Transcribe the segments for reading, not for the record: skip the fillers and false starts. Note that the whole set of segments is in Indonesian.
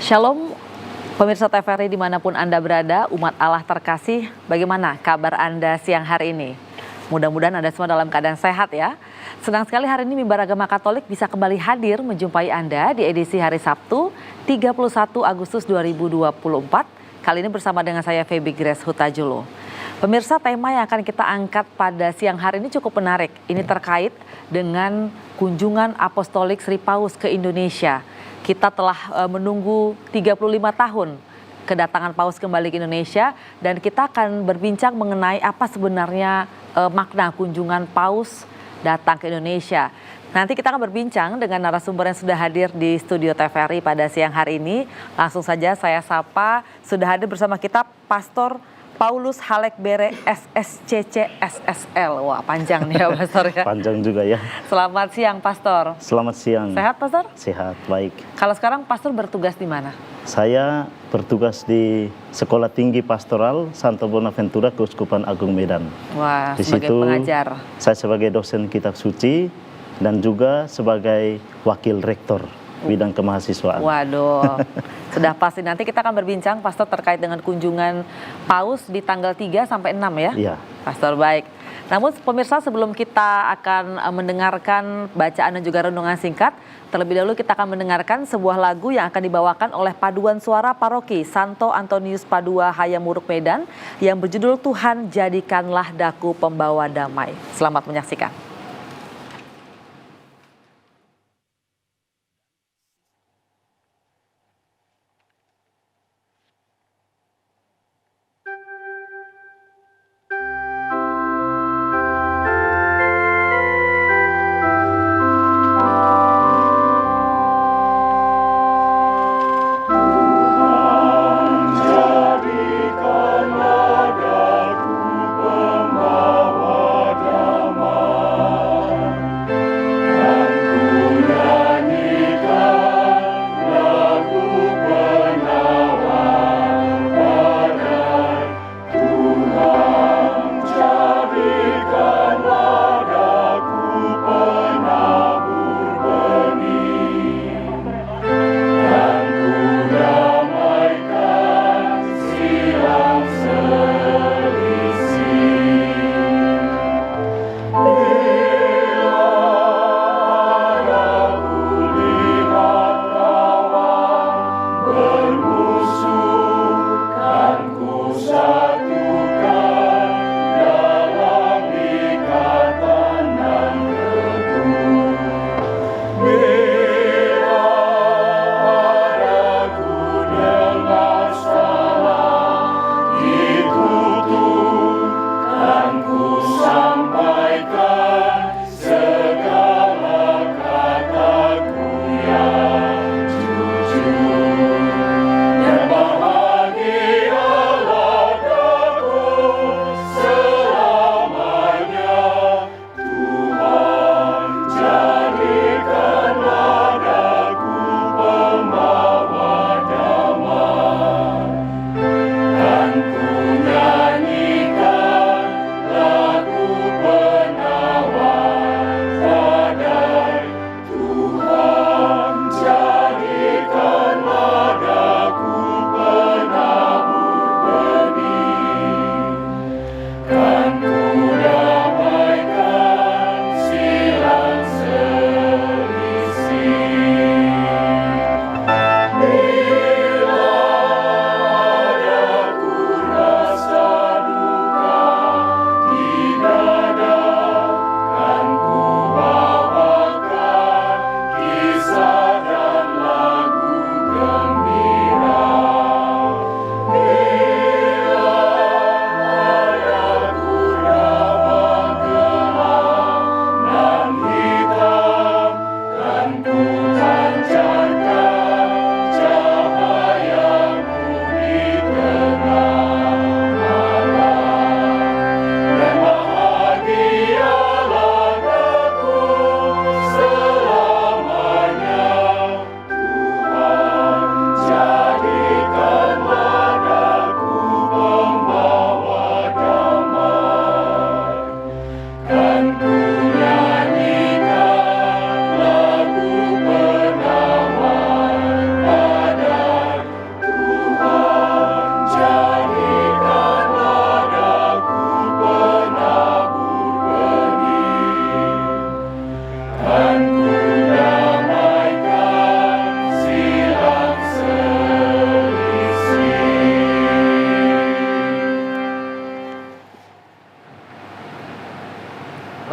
Shalom, pemirsa TVRI dimanapun Anda berada, umat Allah terkasih, bagaimana kabar Anda siang hari ini? Mudah-mudahan Anda semua dalam keadaan sehat ya. Senang sekali hari ini Mimbar Agama Katolik bisa kembali hadir menjumpai Anda di edisi hari Sabtu 31 Agustus 2024. Kali ini bersama dengan saya Feby Grace Hutajulo. Pemirsa, tema yang akan kita angkat pada siang hari ini cukup menarik. Ini terkait dengan kunjungan Apostolik Sri Paus ke Indonesia. Kita telah menunggu 35 tahun kedatangan Paus kembali ke Indonesia dan kita akan berbincang mengenai apa sebenarnya makna kunjungan Paus datang ke Indonesia. Nanti kita akan berbincang dengan narasumber yang sudah hadir di studio TVRI pada siang hari ini. Langsung saja saya sapa, sudah hadir bersama kita Pastor Paulus Halekbere SSCC SSL. Wah, panjang nih ya Pastor ya. Panjang juga ya. Selamat siang Pastor. Selamat siang. Sehat Pastor? Sehat, baik. Kalau sekarang Pastor bertugas di mana? Saya bertugas di Sekolah Tinggi Pastoral Santo Bonaventura Keuskupan Agung Medan. Wah, Di sebagai situ, pengajar. Saya sebagai dosen kitab suci dan juga sebagai wakil rektor bidang kemahasiswaan. Waduh, sudah pasti nanti kita akan berbincang Pastor terkait dengan kunjungan Paus di tanggal 3 sampai 6 ya? Iya. Pastor, baik. Namun pemirsa, sebelum kita akan mendengarkan bacaan dan juga renungan singkat, terlebih dahulu kita akan mendengarkan sebuah lagu yang akan dibawakan oleh Paduan Suara Paroki Santo Antonius Padua Hayamuruk Medan yang berjudul Tuhan Jadikanlah Daku Pembawa Damai. Selamat menyaksikan.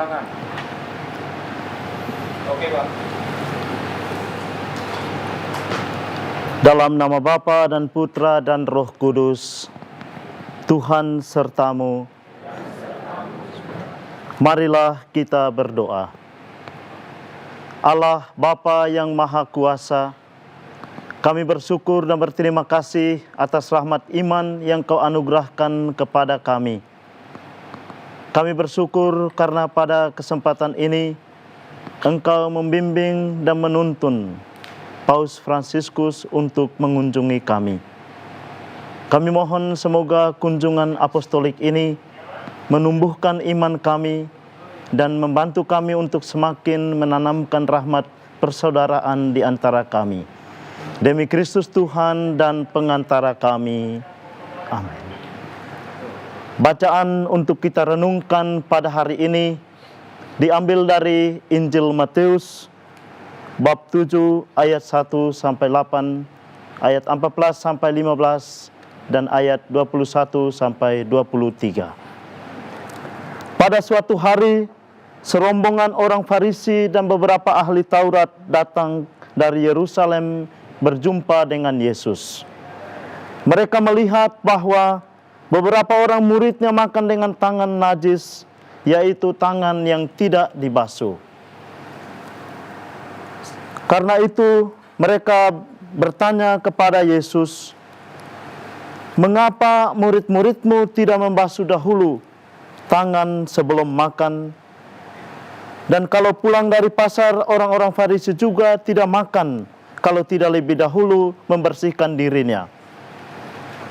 Silakan. Oke, Pak. Dalam nama Bapa dan Putra dan Roh Kudus, Tuhan sertamu. Marilah kita berdoa. Allah Bapa yang Maha Kuasa, kami bersyukur dan berterima kasih atas rahmat iman yang Kau anugerahkan kepada kami. Kami bersyukur karena pada kesempatan ini Engkau membimbing dan menuntun Paus Fransiskus untuk mengunjungi kami. Kami mohon semoga kunjungan apostolik ini menumbuhkan iman kami dan membantu kami untuk semakin menanamkan rahmat persaudaraan di antara kami. Demi Kristus Tuhan dan pengantara kami. Amin. Bacaan untuk kita renungkan pada hari ini diambil dari Injil Matius bab 7 ayat 1 sampai 8, ayat 14 sampai 15 dan ayat 21 sampai 23. Pada suatu hari, serombongan orang Farisi dan beberapa ahli Taurat datang dari Yerusalem berjumpa dengan Yesus. Mereka melihat bahwa beberapa orang muridnya makan dengan tangan najis, yaitu tangan yang tidak dibasuh. Karena itu mereka bertanya kepada Yesus, "Mengapa murid-muridmu tidak membasuh dahulu tangan sebelum makan? Dan kalau pulang dari pasar, orang-orang Farisi juga tidak makan kalau tidak lebih dahulu membersihkan dirinya.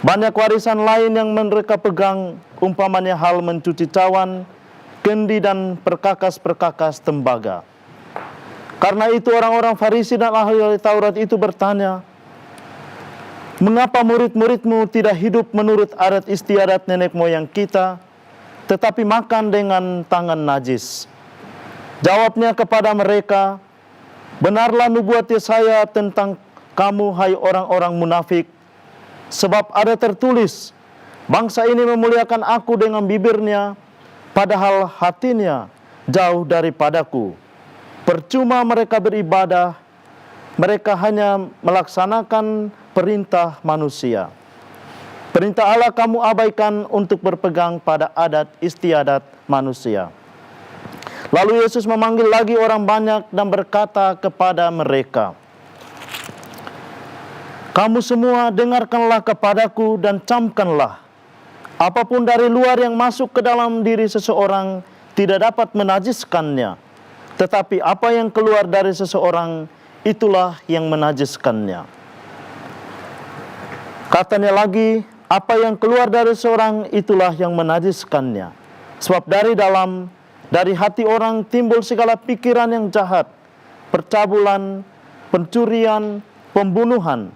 Banyak warisan lain yang mereka pegang, umpamanya hal mencuci cawan, kendi dan perkakas-perkakas tembaga." Karena itu orang-orang Farisi dan ahli Taurat itu bertanya, "Mengapa murid-muridmu tidak hidup menurut adat istiadat nenek moyang kita, tetapi makan dengan tangan najis?" Jawabnya kepada mereka, "Benarlah nubuat Yesaya tentang kamu, hai orang-orang munafik. Sebab ada tertulis, bangsa ini memuliakan aku dengan bibirnya, padahal hatinya jauh daripadaku. Percuma mereka beribadah, mereka hanya melaksanakan perintah manusia. Perintah Allah kamu abaikan untuk berpegang pada adat istiadat manusia." Lalu Yesus memanggil lagi orang banyak dan berkata kepada mereka, "Kamu semua dengarkanlah kepadaku dan camkanlah. Apapun dari luar yang masuk ke dalam diri seseorang tidak dapat menajiskannya. Tetapi apa yang keluar dari seseorang, itulah yang menajiskannya." Katanya lagi, apa yang keluar dari seorang, itulah yang menajiskannya. Sebab dari hati orang timbul segala pikiran yang jahat, percabulan, pencurian, pembunuhan,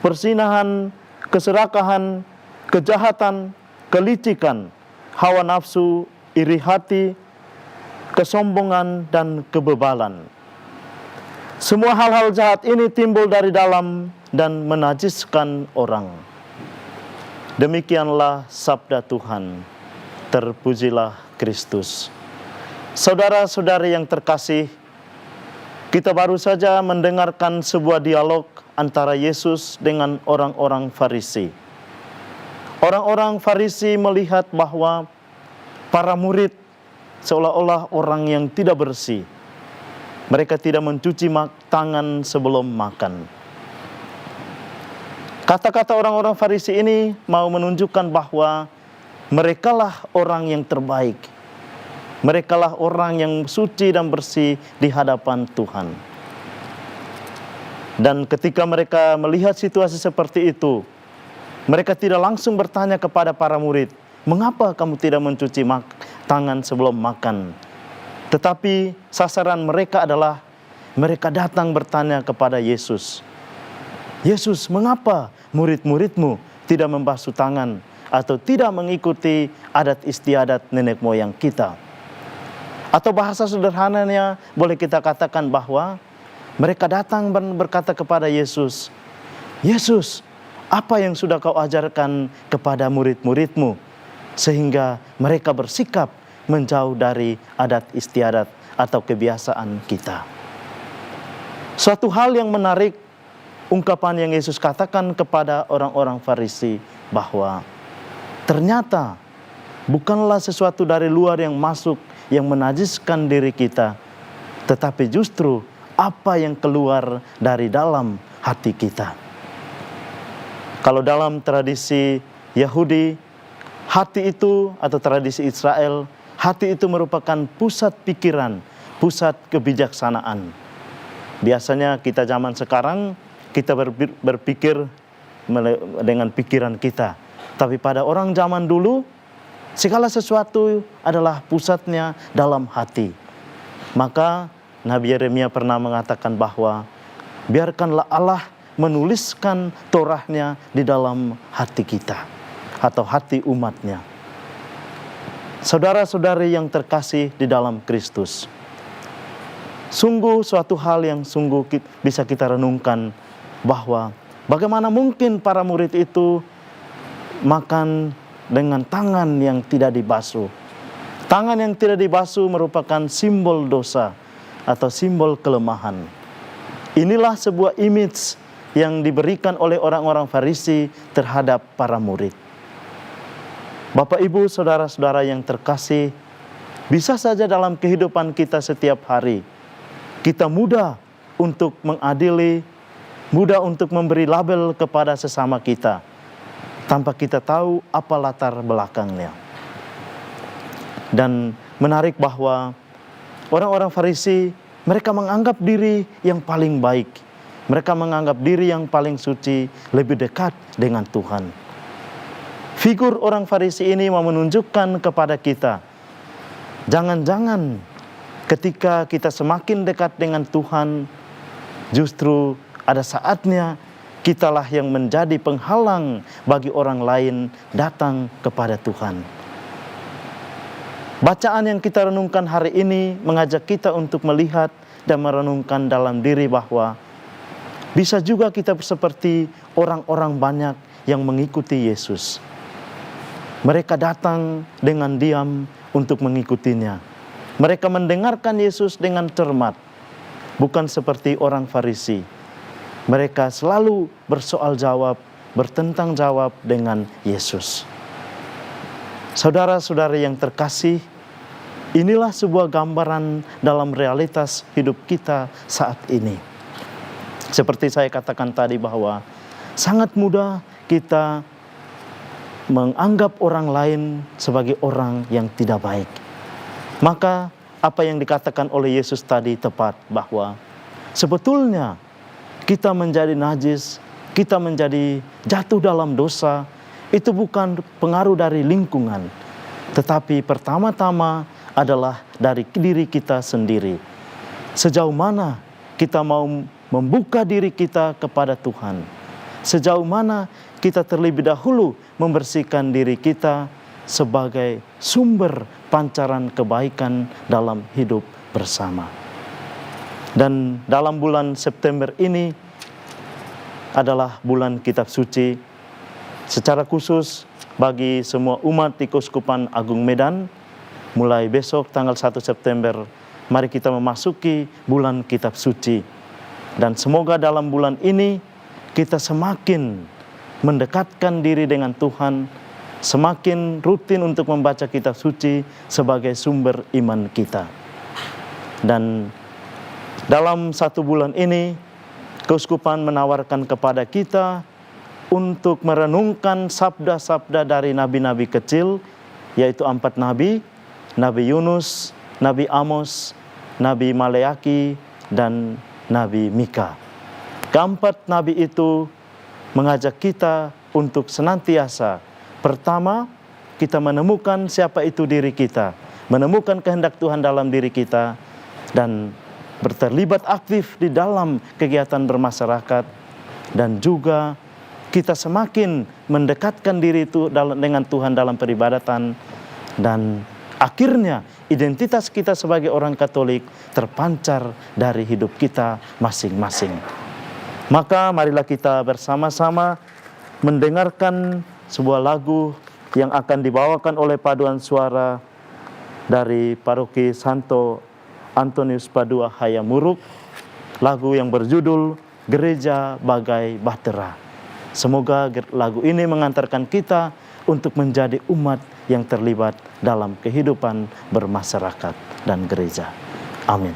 persinahan, keserakahan, kejahatan, kelicikan, hawa nafsu, iri hati, kesombongan, dan kebebalan. Semua hal-hal jahat ini timbul dari dalam dan menajiskan orang. Demikianlah sabda Tuhan. Terpujilah Kristus. Saudara-saudari yang terkasih, kita baru saja mendengarkan sebuah dialog antara Yesus dengan orang-orang Farisi. Orang-orang Farisi melihat bahwa para murid seolah-olah orang yang tidak bersih. Mereka tidak mencuci tangan sebelum makan. Kata-kata orang-orang Farisi ini mau menunjukkan bahwa merekalah orang yang terbaik. Merekalah orang yang suci dan bersih di hadapan Tuhan. Dan ketika mereka melihat situasi seperti itu, mereka tidak langsung bertanya kepada para murid, "Mengapa kamu tidak mencuci tangan sebelum makan?" Tetapi sasaran mereka adalah mereka datang bertanya kepada Yesus, "Yesus, mengapa murid-muridmu tidak membasuh tangan atau tidak mengikuti adat istiadat nenek moyang kita?" Atau bahasa sederhananya boleh kita katakan bahwa mereka datang dan berkata kepada Yesus, "Yesus, apa yang sudah kau ajarkan kepada murid-muridmu sehingga mereka bersikap menjauh dari adat istiadat atau kebiasaan kita. Suatu hal yang menarik, ungkapan yang Yesus katakan kepada orang-orang Farisi bahwa ternyata bukanlah sesuatu dari luar yang masuk yang menajiskan diri kita, tetapi justru apa yang keluar dari dalam hati kita. Kalau dalam tradisi Yahudi, hati itu atau tradisi Israel, hati itu merupakan pusat pikiran, pusat kebijaksanaan. Biasanya kita zaman sekarang, kita berpikir dengan pikiran kita. Tapi pada orang zaman dulu, segala sesuatu adalah pusatnya dalam hati. Maka Nabi Yeremia pernah mengatakan bahwa biarkanlah Allah menuliskan Torahnya di dalam hati kita atau hati umatnya. Saudara-saudari yang terkasih di dalam Kristus, sungguh suatu hal yang sungguh bisa kita renungkan bahwa bagaimana mungkin para murid itu makan dengan tangan yang tidak dibasuh. Tangan yang tidak dibasuh merupakan simbol dosa atau simbol kelemahan. Inilah sebuah image yang diberikan oleh orang-orang Farisi terhadap para murid. Bapak, Ibu, saudara-saudara yang terkasih, bisa saja dalam kehidupan kita setiap hari, kita mudah untuk mengadili, mudah untuk memberi label kepada sesama kita, tanpa kita tahu apa latar belakangnya. Dan menarik bahwa orang-orang Farisi, mereka menganggap diri yang paling baik. Mereka menganggap diri yang paling suci, lebih dekat dengan Tuhan. Figur orang Farisi ini mau menunjukkan kepada kita, jangan-jangan ketika kita semakin dekat dengan Tuhan, justru ada saatnya kitalah yang menjadi penghalang bagi orang lain datang kepada Tuhan. Bacaan yang kita renungkan hari ini mengajak kita untuk melihat dan merenungkan dalam diri bahwa bisa juga kita seperti orang-orang banyak yang mengikuti Yesus. Mereka datang dengan diam untuk mengikutinya. Mereka mendengarkan Yesus dengan cermat, bukan seperti orang Farisi. Mereka selalu bersoal jawab, bertentang jawab dengan Yesus. Saudara-saudari yang terkasih, inilah sebuah gambaran dalam realitas hidup kita saat ini. Seperti saya katakan tadi bahwa sangat mudah kita menganggap orang lain sebagai orang yang tidak baik. Maka apa yang dikatakan oleh Yesus tadi tepat, bahwa sebetulnya kita menjadi najis, kita menjadi jatuh dalam dosa, itu bukan pengaruh dari lingkungan, tetapi pertama-tama adalah dari diri kita sendiri. Sejauh mana kita mau membuka diri kita kepada Tuhan, sejauh mana kita terlebih dahulu membersihkan diri kita sebagai sumber pancaran kebaikan dalam hidup bersama. Dan dalam bulan September ini adalah bulan Kitab Suci, secara khusus bagi semua umat di Keuskupan Agung Medan. Mulai besok tanggal 1 September, mari kita memasuki bulan Kitab Suci. Dan semoga dalam bulan ini kita semakin mendekatkan diri dengan Tuhan, semakin rutin untuk membaca Kitab Suci sebagai sumber iman kita. Dan dalam 1 bulan ini, Keuskupan menawarkan kepada kita untuk merenungkan sabda-sabda dari nabi-nabi kecil, yaitu 4 nabi, Nabi Yunus, Nabi Amos, Nabi Maleaki, dan Nabi Mika. Keempat nabi itu mengajak kita untuk senantiasa, pertama, kita menemukan siapa itu diri kita, menemukan kehendak Tuhan dalam diri kita, dan terlibat aktif di dalam kegiatan bermasyarakat, dan juga kita semakin mendekatkan diri itu dengan Tuhan dalam peribadatan, dan akhirnya identitas kita sebagai orang Katolik terpancar dari hidup kita masing-masing. Maka marilah kita bersama-sama mendengarkan sebuah lagu yang akan dibawakan oleh paduan suara dari Paroki Santo Antonius Padua Hayamuruk, lagu yang berjudul Gereja Bagai Bahtera. Semoga lagu ini mengantarkan kita untuk menjadi umat yang terlibat dalam kehidupan bermasyarakat dan gereja. Amin.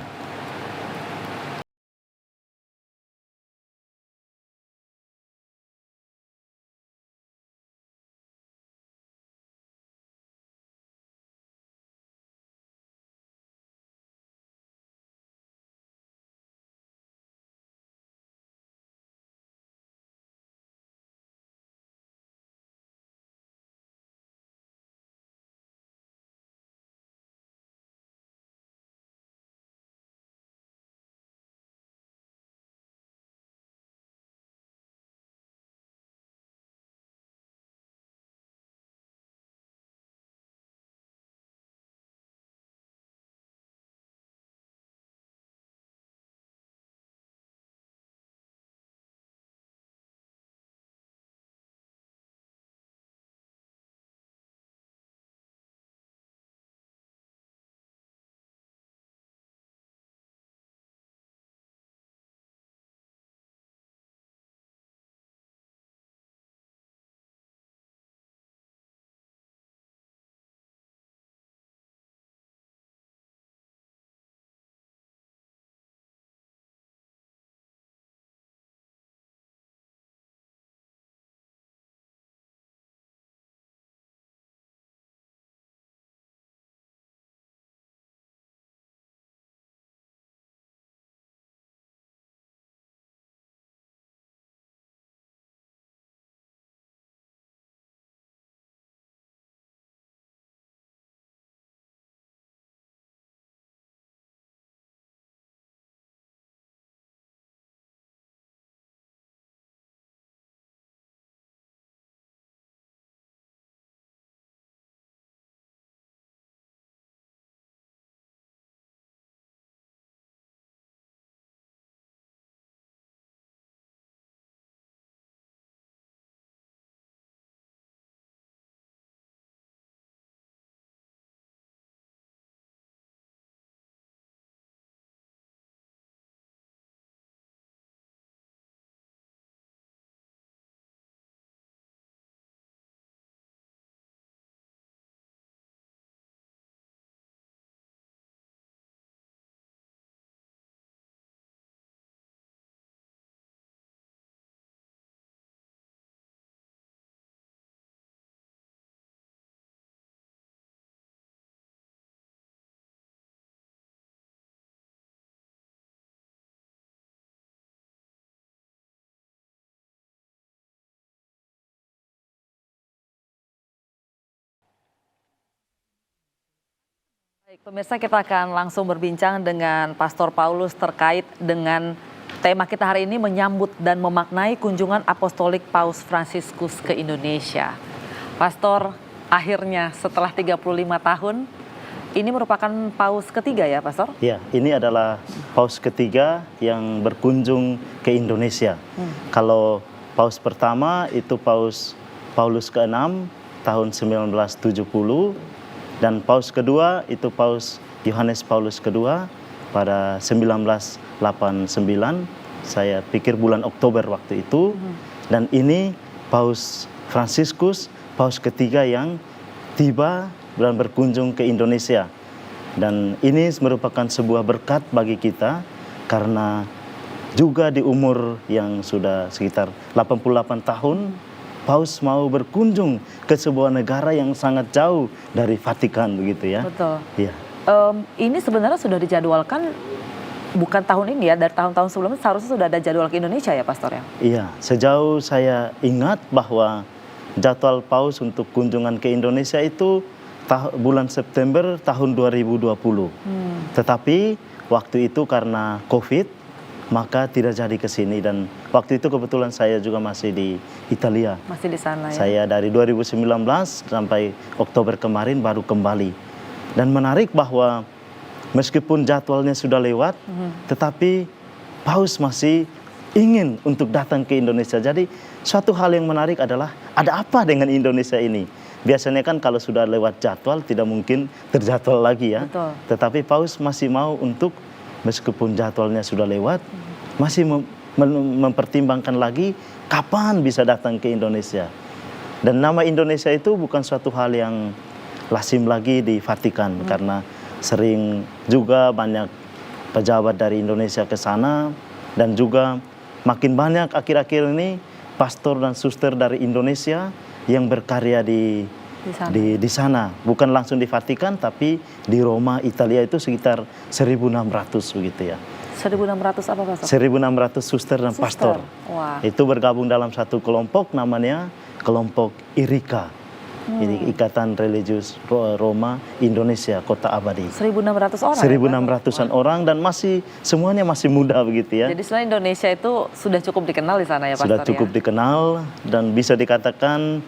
Baik, pemirsa, kita akan langsung berbincang dengan Pastor Paulus terkait dengan tema kita hari ini, menyambut dan memaknai kunjungan apostolik Paus Fransiskus ke Indonesia. Pastor, akhirnya setelah 35 tahun, ini merupakan Paus ketiga ya, Pastor? Ya, ini adalah Paus ketiga yang berkunjung ke Indonesia. Kalau Paus pertama itu Paus Paulus ke-6 tahun 1970, dan Paus kedua itu Paus Yohanes Paulus kedua pada 1989, saya pikir bulan Oktober waktu itu. Dan ini Paus Fransiskus, Paus ketiga yang tiba dan berkunjung ke Indonesia. Dan ini merupakan sebuah berkat bagi kita, karena juga di umur yang sudah sekitar 88 tahun, Paus mau berkunjung ke sebuah negara yang sangat jauh dari Vatikan, begitu ya. Betul. Iya. Ini sebenarnya sudah dijadwalkan bukan tahun ini ya, dari tahun-tahun sebelumnya seharusnya sudah ada jadwal ke Indonesia ya, Pastor ya? Iya, sejauh saya ingat bahwa jadwal Paus untuk kunjungan ke Indonesia itu bulan September tahun 2020. Tetapi waktu itu karena COVID, maka tidak jadi ke sini, dan waktu itu kebetulan saya juga masih di Italia. Masih di sana ya? Saya dari 2019 sampai Oktober kemarin baru kembali. Dan menarik bahwa meskipun jadwalnya sudah lewat, tetapi Paus masih ingin untuk datang ke Indonesia. Jadi suatu hal yang menarik adalah, ada apa dengan Indonesia ini? biasanya kan kalau sudah lewat jadwal tidak mungkin terjadwal lagi ya. Betul. Tetapi Paus masih mau untuk meskipun jadwalnya sudah lewat, masih mempertimbangkan lagi kapan bisa datang ke Indonesia. Dan nama Indonesia itu bukan suatu hal yang lazim lagi di Vatikan karena sering juga banyak pejabat dari Indonesia ke sana dan juga makin banyak akhir-akhir ini pastor dan suster dari Indonesia yang berkarya di sana. Bukan langsung di Vatikan tapi di Roma, Italia itu sekitar 1.600 begitu ya. 1.600 apa pastor? 1.600 suster dan pastor. Wah. Itu bergabung dalam satu kelompok namanya kelompok IRIKA. Ini Ikatan Religius Roma Indonesia Kota Abadi. 1.600 orang. 1.600-an orang dan semuanya masih muda begitu ya. Jadi sebenarnya Indonesia itu sudah cukup dikenal di sana ya pastor. Sudah cukup dikenal dan bisa dikatakan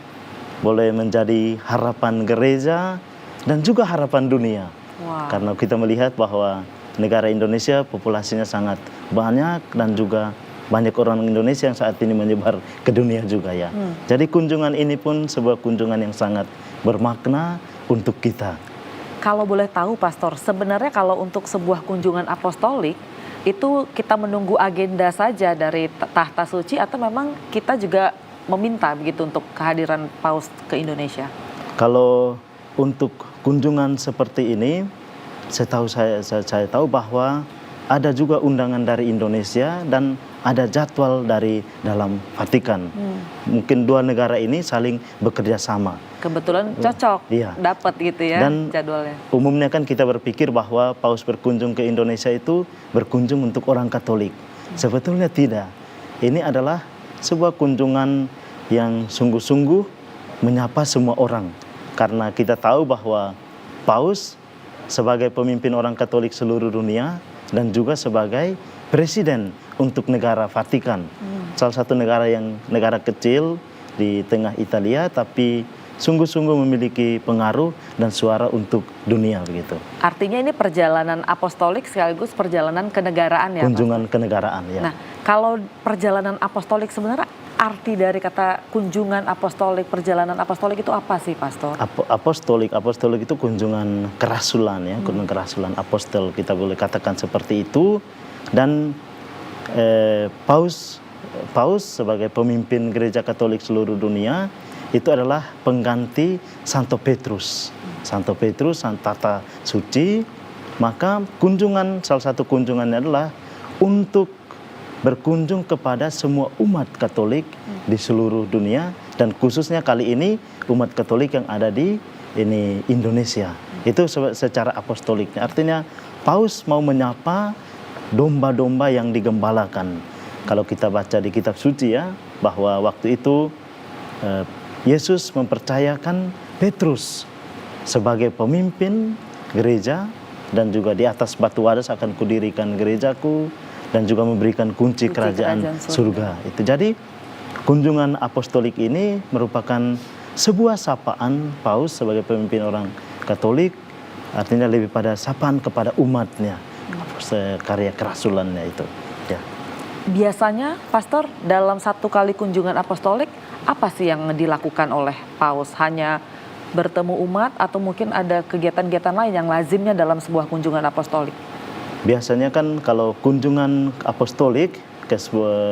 boleh menjadi harapan gereja dan juga harapan dunia. Wow. Karena kita melihat bahwa negara Indonesia populasinya sangat banyak dan juga banyak orang Indonesia yang saat ini menyebar ke dunia juga ya. Jadi kunjungan ini pun sebuah kunjungan yang sangat bermakna untuk kita. Kalau boleh tahu pastor, sebenarnya kalau untuk sebuah kunjungan apostolik itu kita menunggu agenda saja dari tahta suci atau memang kita juga meminta begitu untuk kehadiran Paus ke Indonesia? Kalau untuk kunjungan seperti ini, saya tahu bahwa ada juga undangan dari Indonesia dan ada jadwal dari dalam Vatikan. Mungkin dua negara ini saling bekerja sama. Kebetulan cocok, Iya. dapat gitu ya Dan jadwalnya. Umumnya kan kita berpikir bahwa Paus berkunjung ke Indonesia itu berkunjung untuk orang Katolik. Sebetulnya tidak. Ini adalah sebuah kunjungan yang sungguh-sungguh menyapa semua orang. Karena kita tahu bahwa Paus sebagai pemimpin orang Katolik seluruh dunia dan juga sebagai presiden untuk negara Vatikan. Salah satu negara kecil di tengah Italia tapi sungguh-sungguh memiliki pengaruh dan suara untuk dunia begitu. Artinya ini perjalanan apostolik sekaligus perjalanan kenegaraan ya, Kunjungan kenegaraan ya. Nah, kalau perjalanan apostolik sebenarnya arti dari kata kunjungan apostolik, perjalanan apostolik itu apa sih, Pastor? Apostolik itu kunjungan kerasulan ya, kunjungan kerasulan apostol kita boleh katakan seperti itu. Dan Paus sebagai pemimpin gereja Katolik seluruh dunia itu adalah pengganti Santo Petrus. Santo Petrus, Tahta Suci. Maka salah satu kunjungannya adalah untuk berkunjung kepada semua umat Katolik di seluruh dunia dan khususnya kali ini umat Katolik yang ada di Indonesia. Itu secara apostoliknya. Artinya Paus mau menyapa domba-domba yang digembalakan. Kalau kita baca di kitab suci ya, bahwa waktu itu Yesus mempercayakan Petrus sebagai pemimpin gereja dan juga di atas batu wadas akan kudirikan gerejaku dan juga memberikan kunci kerajaan surga. Itu jadi kunjungan apostolik ini merupakan sebuah sapaan Paus sebagai pemimpin orang Katolik, artinya lebih pada sapaan kepada umatnya. Karya kerasulannya itu ya. Biasanya Pastor dalam satu kali kunjungan apostolik apa sih yang dilakukan oleh Paus? Hanya bertemu umat atau mungkin ada kegiatan-kegiatan lain yang lazimnya dalam sebuah kunjungan apostolik? Biasanya kan kalau kunjungan apostolik ke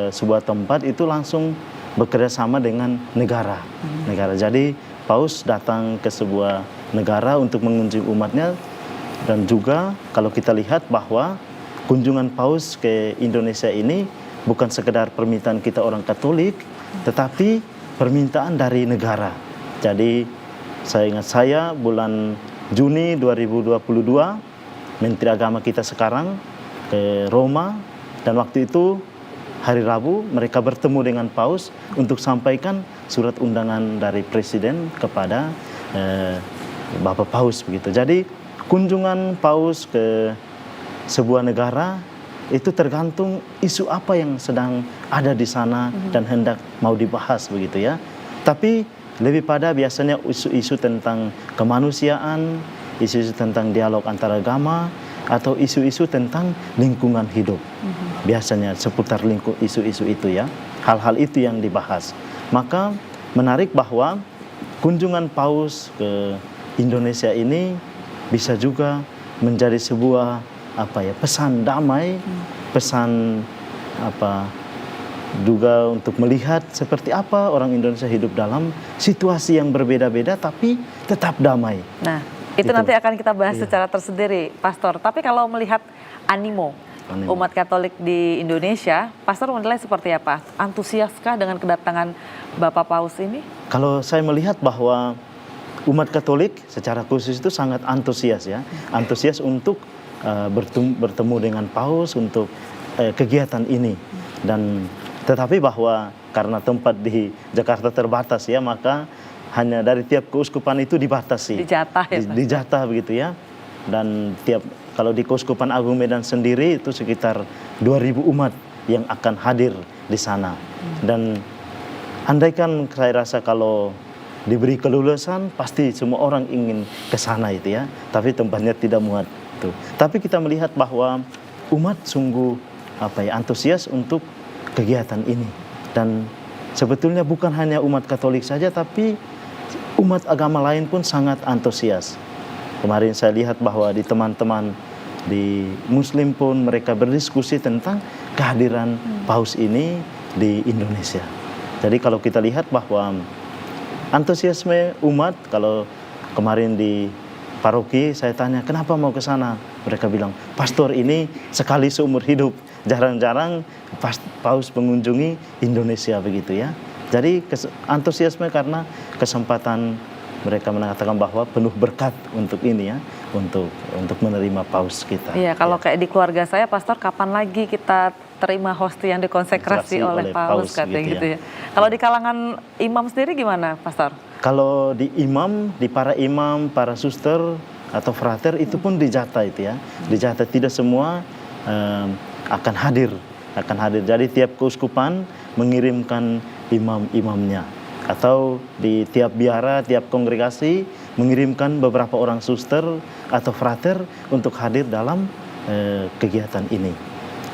sebuah tempat itu langsung bekerja sama dengan negara. Jadi Paus datang ke sebuah negara untuk mengunjungi umatnya. Dan juga kalau kita lihat bahwa kunjungan Paus ke Indonesia ini bukan sekedar permintaan kita orang Katolik, tetapi permintaan dari negara. Jadi saya bulan Juni 2022, Menteri Agama kita sekarang ke Roma dan waktu itu hari Rabu mereka bertemu dengan Paus untuk sampaikan surat undangan dari Presiden kepada Bapak Paus begitu. Jadi kunjungan Paus ke sebuah negara itu tergantung isu apa yang sedang ada di sana dan hendak mau dibahas begitu ya. Tapi lebih pada biasanya isu-isu tentang kemanusiaan, isu-isu tentang dialog antar agama atau isu-isu tentang lingkungan hidup. Biasanya seputar isu-isu itu ya. Hal-hal itu yang dibahas. Maka menarik bahwa kunjungan Paus ke Indonesia ini bisa juga menjadi sebuah pesan damai, pesan juga untuk melihat seperti apa orang Indonesia hidup dalam situasi yang berbeda-beda tapi tetap damai. Nah, itu nanti akan kita bahas secara tersendiri, Pastor. Tapi kalau melihat animo umat Katolik di Indonesia, Pastor menilai seperti apa? Antusiaskah dengan kedatangan Bapak Paus ini? Kalau saya melihat bahwa umat Katolik secara khusus itu sangat antusias ya, antusias untuk bertemu dengan Paus untuk kegiatan ini. Dan tetapi bahwa karena tempat di Jakarta terbatas ya, maka hanya dari tiap keuskupan itu dibatasi, dijatah ya, dijatah begitu ya. Dan kalau di Keuskupan Agung Medan sendiri itu sekitar 2.000 umat yang akan hadir di sana. Dan andaikan saya rasa kalau diberi kelulusan pasti semua orang ingin ke sana itu ya, tapi tempatnya tidak muat itu. Tapi kita melihat bahwa umat sungguh antusias untuk kegiatan ini. Dan sebetulnya bukan hanya umat Katolik saja, tapi umat agama lain pun sangat antusias. Kemarin saya lihat bahwa di teman-teman di Muslim pun mereka berdiskusi tentang kehadiran Paus ini di Indonesia. Jadi kalau kita lihat bahwa antusiasme umat, kalau kemarin di paroki saya tanya kenapa mau ke sana, mereka bilang pastor ini sekali seumur hidup, jarang-jarang Paus mengunjungi Indonesia begitu ya. Jadi antusiasme karena kesempatan mereka mengatakan bahwa penuh berkat untuk ini ya, untuk menerima Paus kita. Iya, kalau kayak di keluarga saya, Pastor, kapan lagi kita terima hosti yang dikonsekrasi oleh Paus katanya gitu ya. Kalau di kalangan imam sendiri gimana, Pastor? Kalau di imam, di para imam, para suster atau frater itu pun dijatah itu ya. Dijatah, tidak semua akan hadir. Jadi tiap keuskupan mengirimkan imam-imamnya. Atau di tiap biara, tiap kongregasi mengirimkan beberapa orang suster atau frater untuk hadir dalam kegiatan ini.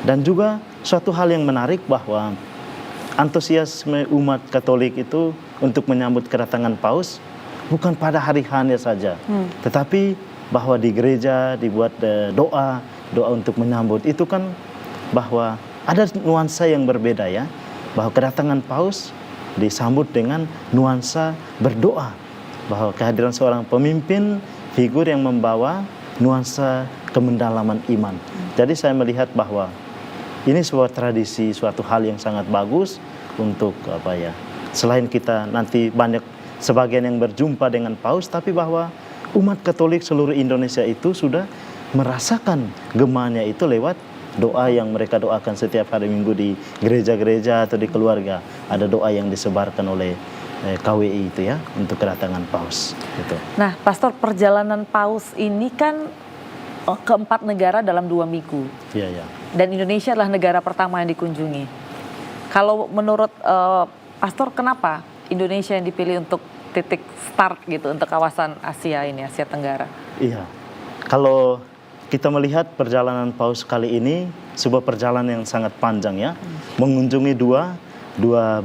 Dan juga suatu hal yang menarik bahwa antusiasme umat Katolik itu untuk menyambut kedatangan Paus bukan pada hari H-nya saja, tetapi bahwa di gereja dibuat doa untuk menyambut itu kan, bahwa ada nuansa yang berbeda ya, bahwa kedatangan Paus disambut dengan nuansa berdoa, bahwa kehadiran seorang pemimpin, figur yang membawa nuansa kemendalaman iman. Jadi saya melihat bahwa ini sebuah tradisi, suatu hal yang sangat bagus untuk selain kita nanti banyak sebagian yang berjumpa dengan Paus, tapi bahwa umat Katolik seluruh Indonesia itu sudah merasakan gemanya itu lewat doa yang mereka doakan setiap hari Minggu di gereja-gereja atau di keluarga. Ada doa yang disebarkan oleh KWI itu ya, untuk kedatangan Paus gitu. Nah, Pastor, perjalanan Paus ini kan ke 4 negara dalam 2 minggu. Iya. Dan Indonesia adalah negara pertama yang dikunjungi. Kalau menurut Pastor, kenapa Indonesia yang dipilih untuk titik start gitu untuk kawasan Asia ini, Asia Tenggara? Iya. Kalau kita melihat perjalanan Paus kali ini sebuah perjalanan yang sangat panjang ya, mengunjungi dua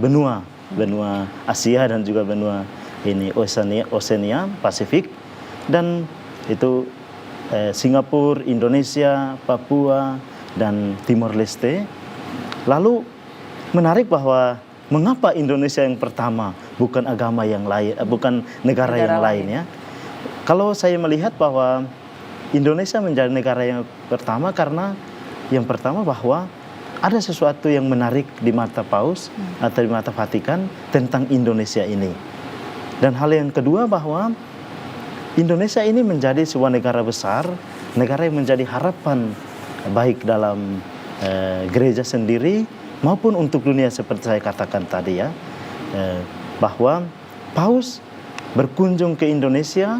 benua Asia dan juga benua ini Oceania, Pasifik, dan itu Singapura, Indonesia, Papua, dan Timor Leste. Lalu menarik bahwa mengapa Indonesia yang pertama, bukan agama yang lain, bukan negara yang lain ya. Kalau saya melihat bahwa Indonesia menjadi negara yang pertama karena yang pertama bahwa ada sesuatu yang menarik di mata Paus atau di mata Vatikan tentang Indonesia ini. Dan hal yang kedua bahwa Indonesia ini menjadi sebuah negara besar, negara yang menjadi harapan baik dalam gereja sendiri maupun untuk dunia seperti saya katakan tadi ya, bahwa Paus berkunjung ke Indonesia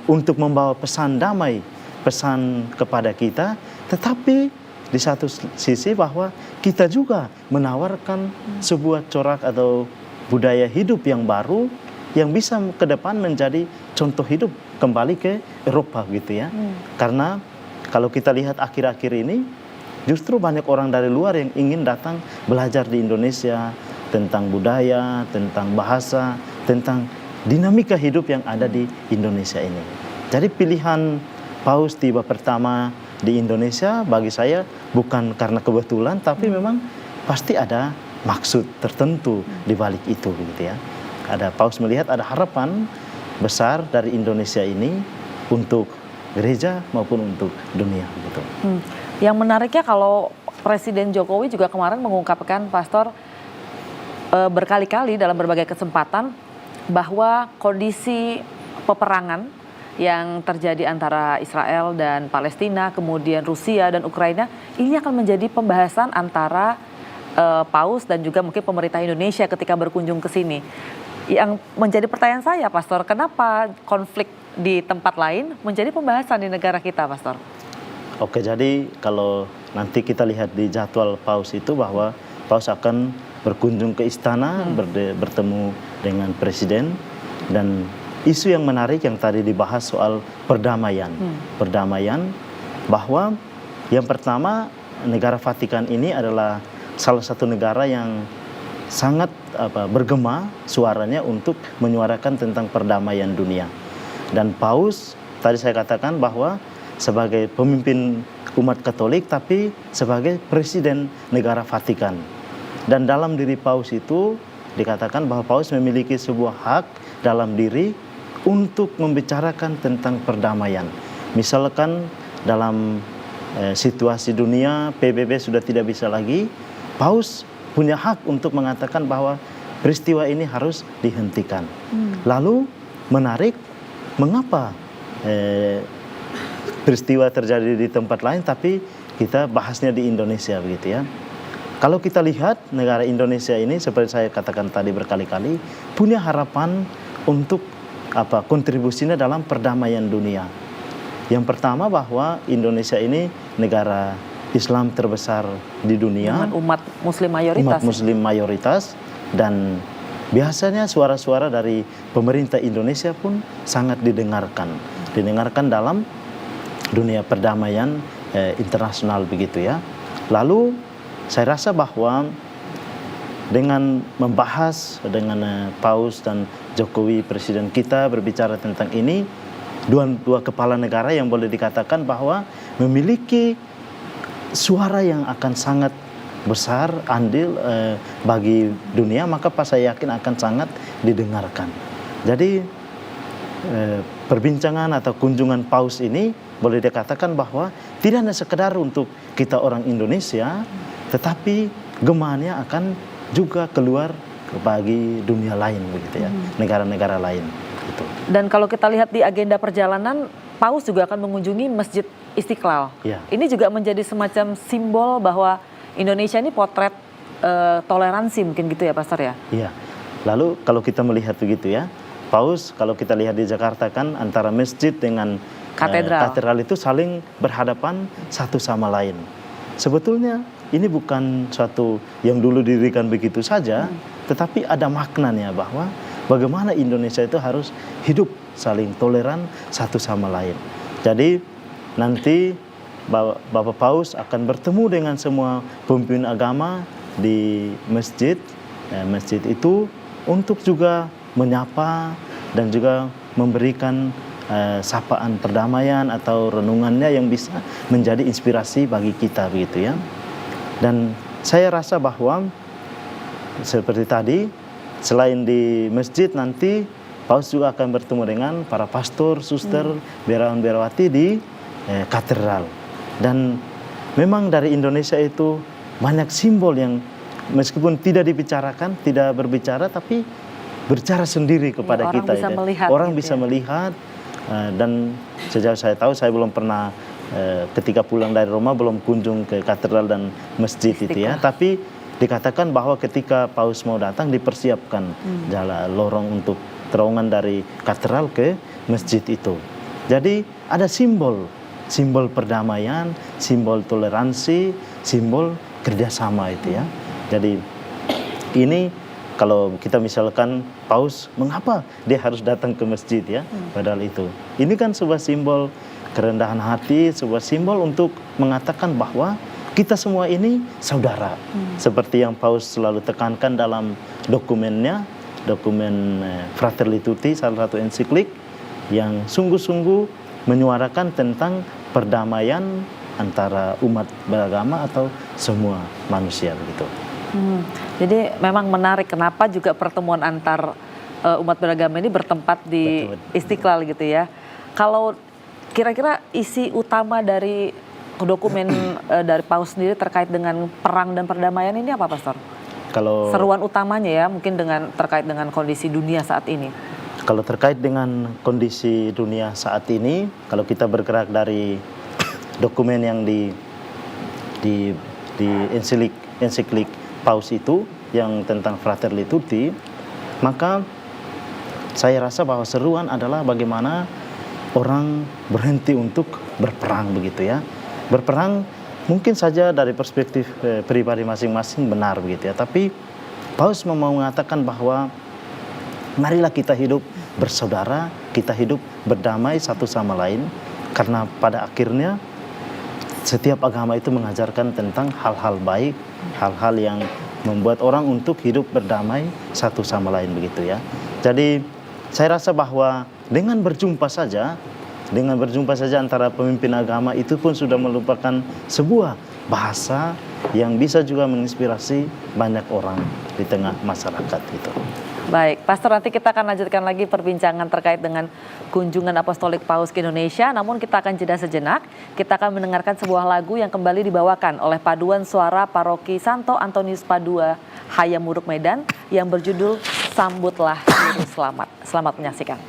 untuk membawa pesan damai, pesan kepada kita, tetapi di satu sisi bahwa kita juga menawarkan sebuah corak atau budaya hidup yang baru yang bisa ke depan menjadi contoh hidup kembali ke Eropa gitu ya. Karena kalau kita lihat akhir-akhir ini justru banyak orang dari luar yang ingin datang belajar di Indonesia tentang budaya, tentang bahasa, tentang dinamika hidup yang ada di Indonesia ini. Jadi pilihan Paus tiba pertama di Indonesia bagi saya bukan karena kebetulan, tapi memang pasti ada maksud tertentu di balik itu, begitu ya. Ada Paus melihat ada harapan besar dari Indonesia ini untuk gereja maupun untuk dunia, gitu. Yang menariknya kalau Presiden Jokowi juga kemarin mengungkapkan, Pastor, berkali-kali dalam berbagai kesempatan bahwa kondisi peperangan yang terjadi antara Israel dan Palestina, kemudian Rusia dan Ukraina, ini akan menjadi pembahasan antara Paus dan juga mungkin pemerintah Indonesia ketika berkunjung ke sini. Yang menjadi pertanyaan saya, Pastor, kenapa konflik di tempat lain menjadi pembahasan di negara kita, Pastor? Oke, jadi kalau nanti kita lihat di jadwal Paus itu bahwa Paus akan berkunjung ke istana, bertemu dengan presiden, dan isu yang menarik yang tadi dibahas soal perdamaian. Perdamaian bahwa yang pertama negara Vatikan ini adalah salah satu negara yang sangat bergema suaranya untuk menyuarakan tentang perdamaian dunia. Dan Paus tadi saya katakan bahwa sebagai pemimpin umat Katolik tapi sebagai presiden negara Vatikan. Dan dalam diri Paus itu dikatakan bahwa Paus memiliki sebuah hak dalam diri untuk membicarakan tentang perdamaian. Misalkan dalam situasi dunia PBB sudah tidak bisa lagi, Paus punya hak untuk mengatakan bahwa peristiwa ini harus dihentikan. Lalu menarik, mengapa peristiwa terjadi di tempat lain tapi kita bahasnya di Indonesia, begitu ya. Kalau kita lihat negara Indonesia ini seperti saya katakan tadi berkali-kali punya harapan untuk kontribusinya dalam perdamaian dunia. Yang pertama bahwa Indonesia ini negara Islam terbesar di dunia. Dengan umat Muslim mayoritas. Umat Muslim mayoritas, dan biasanya suara-suara dari pemerintah Indonesia pun sangat didengarkan. Didengarkan dalam dunia perdamaian internasional, begitu ya. Lalu saya rasa bahwa dengan membahas dengan Paus dan Jokowi presiden kita berbicara tentang ini, dua kepala negara yang boleh dikatakan bahwa memiliki suara yang akan sangat besar andil bagi dunia, maka saya yakin akan sangat didengarkan. Jadi perbincangan atau kunjungan Paus ini boleh dikatakan bahwa tidak hanya sekedar untuk kita orang Indonesia, tetapi gemahnya akan juga keluar bagi dunia lain, begitu ya, negara-negara lain. Gitu. Dan kalau kita lihat di agenda perjalanan, Paus juga akan mengunjungi Masjid Istiqlal. Ya. Ini juga menjadi semacam simbol bahwa Indonesia ini potret toleransi mungkin gitu ya, Pastor ya? Iya. Lalu kalau kita melihat begitu ya, Paus kalau kita lihat di Jakarta kan antara masjid dengan katedral itu saling berhadapan satu sama lain. Sebetulnya ini bukan suatu yang dulu didirikan begitu saja, tetapi ada maknanya bahwa bagaimana Indonesia itu harus hidup saling toleran satu sama lain. Jadi nanti Bapak Paus akan bertemu dengan semua pemimpin agama di masjid itu untuk juga menyapa dan juga memberikan sapaan perdamaian atau renungannya yang bisa menjadi inspirasi bagi kita, begitu ya. Dan saya rasa bahwa seperti tadi, selain di masjid nanti Paus juga akan bertemu dengan para pastor, suster, biarawan-biarawati di katedral. Dan memang dari Indonesia itu banyak simbol yang meskipun tidak dibicarakan, tidak berbicara, tapi berbicara sendiri kepada orang kita. Bisa melihat, orang gitu bisa ya. melihat, dan sejauh saya tahu, saya belum pernah ketika pulang dari Roma belum kunjung ke katedral dan masjid itu ya. Tapi dikatakan bahwa ketika Paus mau datang dipersiapkan jalan lorong untuk terowongan dari katedral ke masjid itu. Jadi ada simbol perdamaian, simbol toleransi, simbol kerjasama itu ya. Jadi ini kalau kita misalkan Paus, mengapa dia harus datang ke masjid ya? Padahal itu. Ini kan sebuah simbol kerendahan hati, sebuah simbol untuk mengatakan bahwa kita semua ini saudara. Seperti yang Paus selalu tekankan dalam dokumennya, dokumen Fratelli Tutti, salah satu ensiklik yang sungguh-sungguh menyuarakan tentang perdamaian antara umat beragama atau semua manusia begitu. Jadi memang menarik kenapa juga pertemuan antar umat beragama ini bertempat di Istiqlal gitu ya. Kalau kira-kira isi utama dari dokumen dari Paus sendiri terkait dengan perang dan perdamaian ini apa, Pastor? Kalau Seruan utamanya ya mungkin terkait dengan kondisi dunia saat ini. Kalau terkait dengan kondisi dunia saat ini, kalau kita bergerak dari dokumen yang di ensiklik Paus itu yang tentang Fratelli Tutti, maka saya rasa bahwa seruan adalah bagaimana orang berhenti untuk berperang begitu ya. Berperang mungkin saja dari perspektif pribadi masing-masing benar begitu ya, tapi Paus mau mengatakan bahwa marilah kita hidup bersaudara, kita hidup berdamai satu sama lain, karena pada akhirnya setiap agama itu mengajarkan tentang hal-hal baik, hal-hal yang membuat orang untuk hidup berdamai satu sama lain begitu ya. Jadi saya rasa bahwa dengan berjumpa saja antara pemimpin agama itu pun sudah merupakan sebuah bahasa yang bisa juga menginspirasi banyak orang di tengah masyarakat itu. Baik, Pastor, nanti kita akan lanjutkan lagi perbincangan terkait dengan kunjungan Apostolik Paus ke Indonesia. Namun kita akan jeda sejenak. Kita akan mendengarkan sebuah lagu yang kembali dibawakan oleh paduan suara Paroki Santo Antonius Padua Hayamuruk Medan yang berjudul Sambutlah Juru Selamat. Selamat menyaksikan.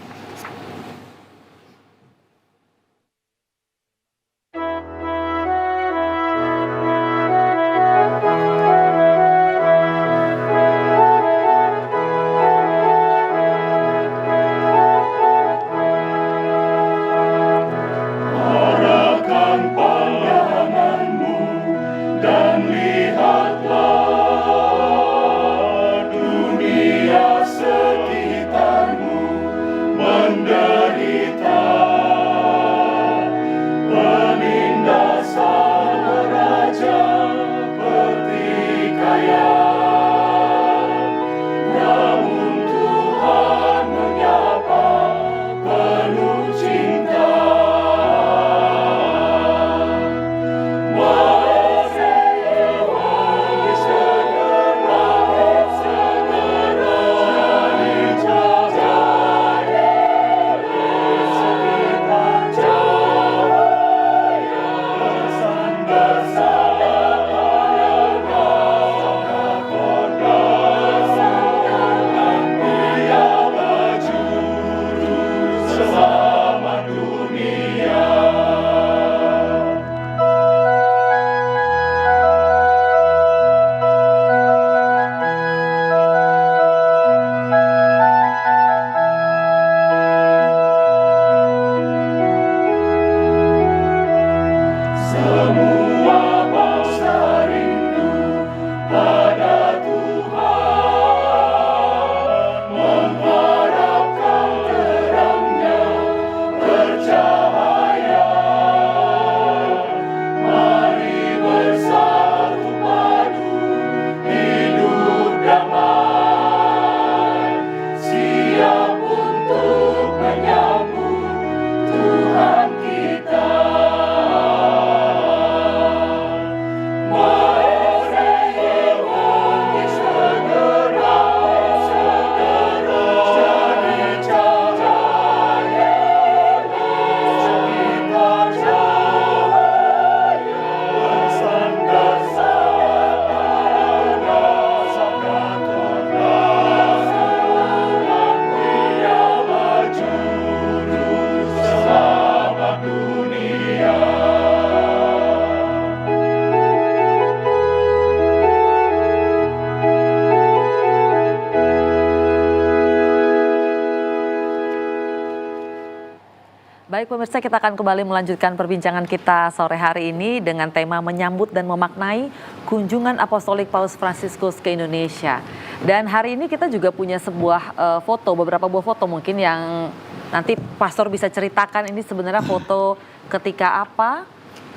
Baik pemirsa, kita akan kembali melanjutkan perbincangan kita sore hari ini dengan tema menyambut dan memaknai kunjungan Apostolik Paus Fransiskus ke Indonesia. Dan hari ini kita juga punya sebuah beberapa buah foto mungkin yang nanti Pastor bisa ceritakan ini sebenarnya foto ketika apa.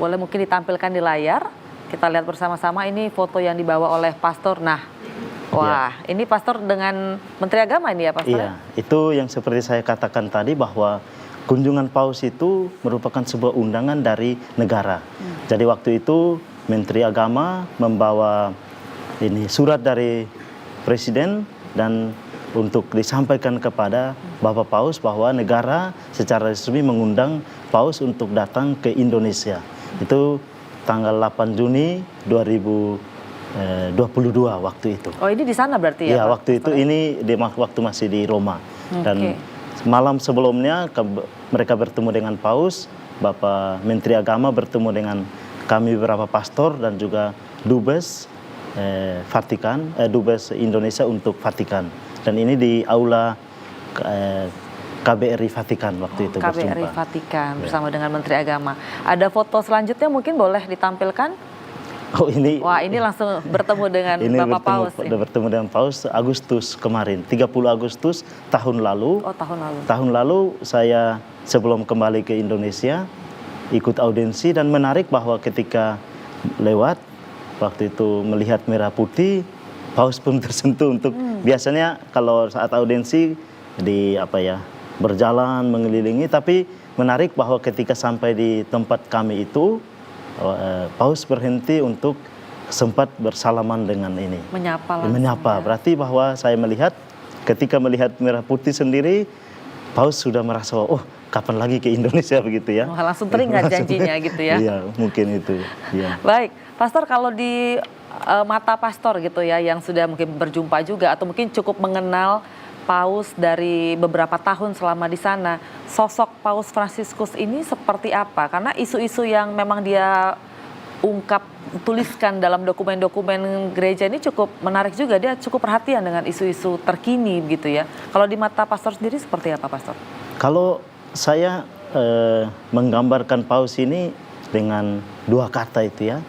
Boleh mungkin ditampilkan di layar. Kita lihat bersama-sama ini foto yang dibawa oleh Pastor. Nah, Wah, ini pastor dengan Menteri Agama ini ya, pastor? Iya, itu yang seperti saya katakan tadi bahwa kunjungan paus itu merupakan sebuah undangan dari negara. Jadi waktu itu Menteri Agama membawa ini surat dari Presiden dan untuk disampaikan kepada Bapak Paus bahwa negara secara resmi mengundang Paus untuk datang ke Indonesia. Itu tanggal 8 Juni 2022 waktu itu. Oh, ini di sana berarti ya? Iya, Pak? waktu itu ini waktu masih di Roma. Dan malam sebelumnya mereka bertemu dengan Paus, Bapak Menteri Agama bertemu dengan kami beberapa pastor dan juga Dubes Vatikan, Dubes Indonesia untuk Vatikan. Dan ini di aula KBRI Vatikan waktu itu berjumpa. KBRI Vatikan bersama dengan Menteri Agama. Ada foto selanjutnya mungkin boleh ditampilkan? Oh ini. Wah, ini langsung bertemu dengan Bapak Paus. Bertemu dengan Paus Agustus kemarin, 30 Agustus tahun lalu. Oh, tahun lalu. Tahun lalu saya sebelum kembali ke Indonesia ikut audiensi dan menarik bahwa ketika lewat waktu itu melihat merah putih, Paus pun tersentuh untuk biasanya kalau saat audiensi berjalan mengelilingi, tapi menarik bahwa ketika sampai di tempat kami itu Paus berhenti untuk sempat bersalaman dengan ini. Menyapa langsung. Menyapa, ya. berarti bahwa saya melihat ketika melihat merah putih sendiri, Paus sudah merasa, oh kapan lagi ke Indonesia begitu ya. Wah, langsung teringat janjinya gitu ya. Iya, mungkin itu. Ya. Baik, Pastor, kalau di mata Pastor gitu ya, yang sudah mungkin berjumpa juga atau mungkin cukup mengenal Paus dari beberapa tahun selama di sana, sosok Paus Fransiskus ini seperti apa? Karena isu-isu yang memang dia tuliskan dalam dokumen-dokumen gereja ini cukup menarik juga. Dia cukup perhatian dengan isu-isu terkini gitu ya. Kalau di mata Pastor sendiri seperti apa, Pastor? Kalau saya menggambarkan Paus ini dengan dua kata itu ya,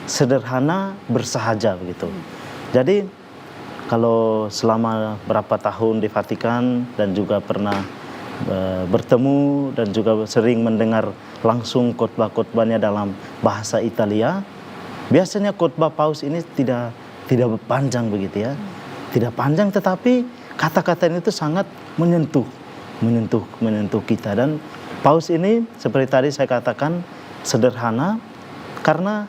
sederhana, bersahaja begitu. Jadi kalau selama berapa tahun di Vatikan dan juga pernah bertemu dan juga sering mendengar langsung khotbah-khotbahnya dalam bahasa Italia, biasanya khotbah Paus ini tidak panjang begitu ya. Tidak panjang, tetapi kata-kata itu sangat menyentuh kita. Dan Paus ini seperti tadi saya katakan sederhana karena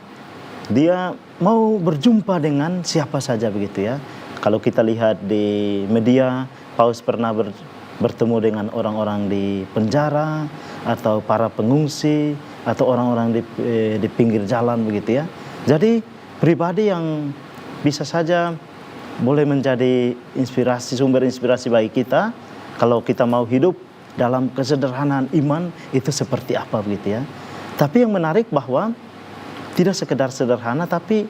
dia mau berjumpa dengan siapa saja begitu ya. Kalau kita lihat di media, Paus pernah bertemu dengan orang-orang di penjara atau para pengungsi atau orang-orang di pinggir jalan begitu ya. Jadi pribadi yang bisa saja boleh menjadi sumber inspirasi bagi kita kalau kita mau hidup dalam kesederhanaan iman itu seperti apa begitu ya. Tapi yang menarik bahwa tidak sekedar sederhana tapi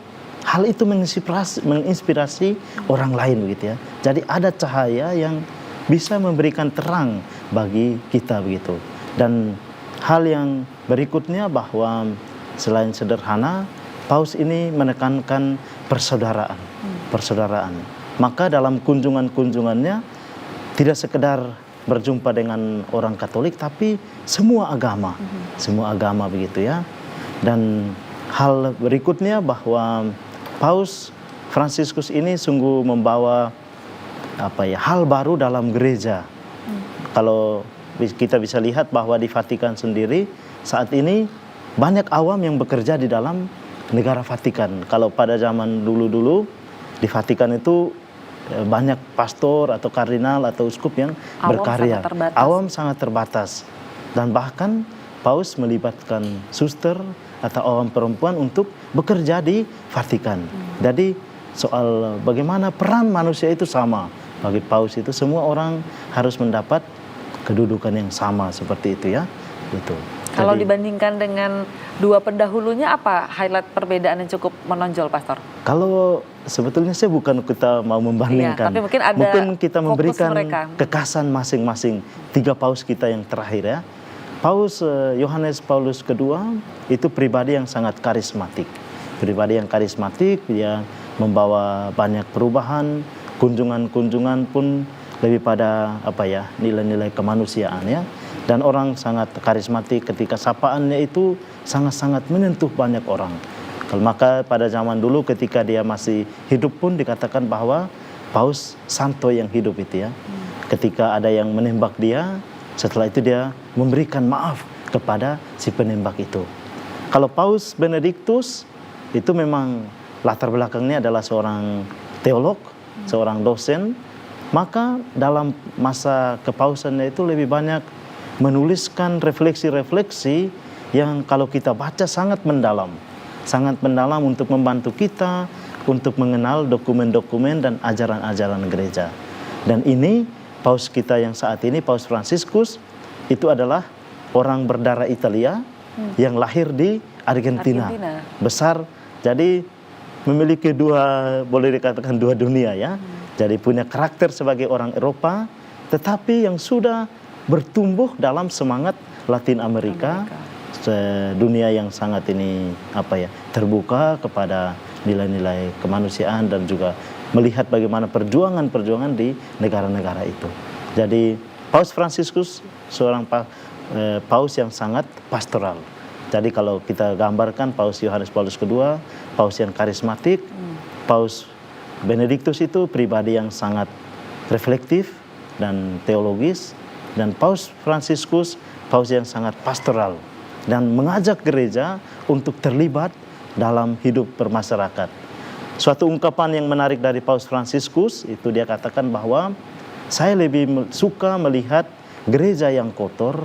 hal itu menginspirasi orang lain begitu ya. Jadi ada cahaya yang bisa memberikan terang bagi kita begitu. Dan hal yang berikutnya bahwa selain sederhana, Paus ini menekankan persaudaraan. Maka dalam kunjungannya tidak sekedar berjumpa dengan orang Katolik tapi semua agama begitu ya. Dan hal berikutnya bahwa Paus Fransiskus ini sungguh membawa hal baru dalam gereja. Kalau kita bisa lihat bahwa di Vatikan sendiri saat ini banyak awam yang bekerja di dalam negara Vatikan. Kalau pada zaman dulu-dulu di Vatikan itu banyak pastor atau kardinal atau uskup yang berkarya. Awam sangat terbatas. Dan bahkan Paus melibatkan suster atau awam perempuan untuk bekerja di Vatikan. Jadi soal bagaimana peran manusia itu sama. Bagi Paus itu semua orang harus mendapat kedudukan yang sama seperti itu ya. Gitu. Kalau dibandingkan dengan dua pendahulunya, apa highlight perbedaan yang cukup menonjol, Pastor? Kalau sebetulnya saya bukan kita mau membandingkan. Tapi mungkin kita memberikan kekasan masing-masing tiga Paus kita yang terakhir ya. Paus Yohanes Paulus II itu pribadi yang sangat karismatik. Dia membawa banyak perubahan, kunjungan pun lebih pada nilai-nilai kemanusiaan ya. Dan orang sangat karismatik ketika sapaannya itu sangat-sangat menyentuh banyak orang. Maka pada zaman dulu ketika dia masih hidup pun dikatakan bahwa Paus Santo yang hidup itu ya. Ketika ada yang menembak dia, setelah itu dia memberikan maaf kepada si penembak itu. Kalau Paus Benediktus itu memang latar belakangnya adalah seorang teolog, seorang dosen, maka dalam masa kepausannya itu lebih banyak menuliskan refleksi-refleksi yang kalau kita baca sangat mendalam untuk membantu kita untuk mengenal dokumen-dokumen dan ajaran-ajaran gereja. Dan ini Paus kita yang saat ini, Paus Fransiskus, itu adalah orang berdarah Italia yang lahir di Argentina. Besar, jadi memiliki boleh dikatakan dua dunia ya. Jadi punya karakter sebagai orang Eropa, tetapi yang sudah bertumbuh dalam semangat Latin Amerika. Dunia yang sangat ini terbuka kepada nilai-nilai kemanusiaan dan juga melihat bagaimana perjuangan-perjuangan di negara-negara itu. Jadi Paus Fransiskus seorang paus yang sangat pastoral. Jadi kalau kita gambarkan Paus Yohanes Paulus II, paus yang karismatik, Paus Benediktus itu pribadi yang sangat reflektif dan teologis, dan Paus Fransiskus paus yang sangat pastoral dan mengajak gereja untuk terlibat dalam hidup bermasyarakat. Suatu ungkapan yang menarik dari Paus Fransiskus itu dia katakan bahwa saya lebih suka melihat gereja yang kotor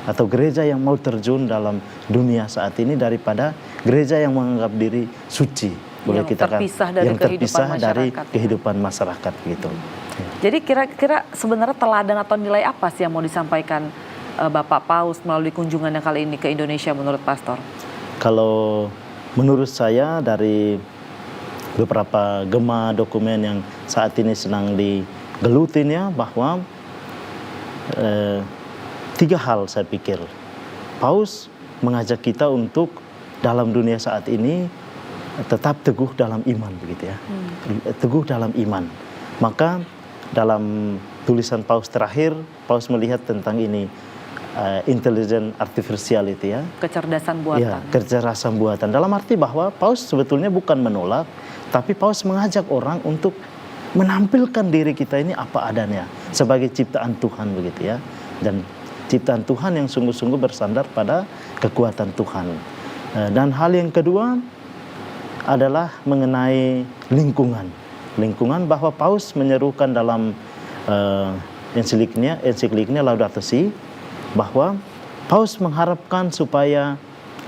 atau gereja yang mau terjun dalam dunia saat ini daripada gereja yang menganggap diri suci, boleh kita katakan yang terpisah dari kehidupan masyarakat gitu. Jadi kira-kira sebenarnya teladan atau nilai apa sih yang mau disampaikan Bapak Paus melalui kunjungannya kali ini ke Indonesia menurut Pastor? Kalau menurut saya dari beberapa gema dokumen yang saat ini sedang digelutin ya, bahwa 3 hal saya pikir. Paus mengajak kita untuk dalam dunia saat ini tetap teguh dalam iman begitu ya. Teguh dalam iman. Maka dalam tulisan Paus terakhir, Paus melihat tentang ini intelligent artificial itu ya. Kecerdasan buatan. Ya, kecerdasan buatan. Dalam arti bahwa Paus sebetulnya bukan menolak, tapi Paus mengajak orang untuk menampilkan diri kita ini apa adanya sebagai ciptaan Tuhan begitu ya. Dan ciptaan Tuhan yang sungguh-sungguh bersandar pada kekuatan Tuhan. Dan hal yang kedua adalah mengenai lingkungan. Lingkungan bahwa Paus menyerukan dalam ensikliknya Laudato Si, bahwa Paus mengharapkan supaya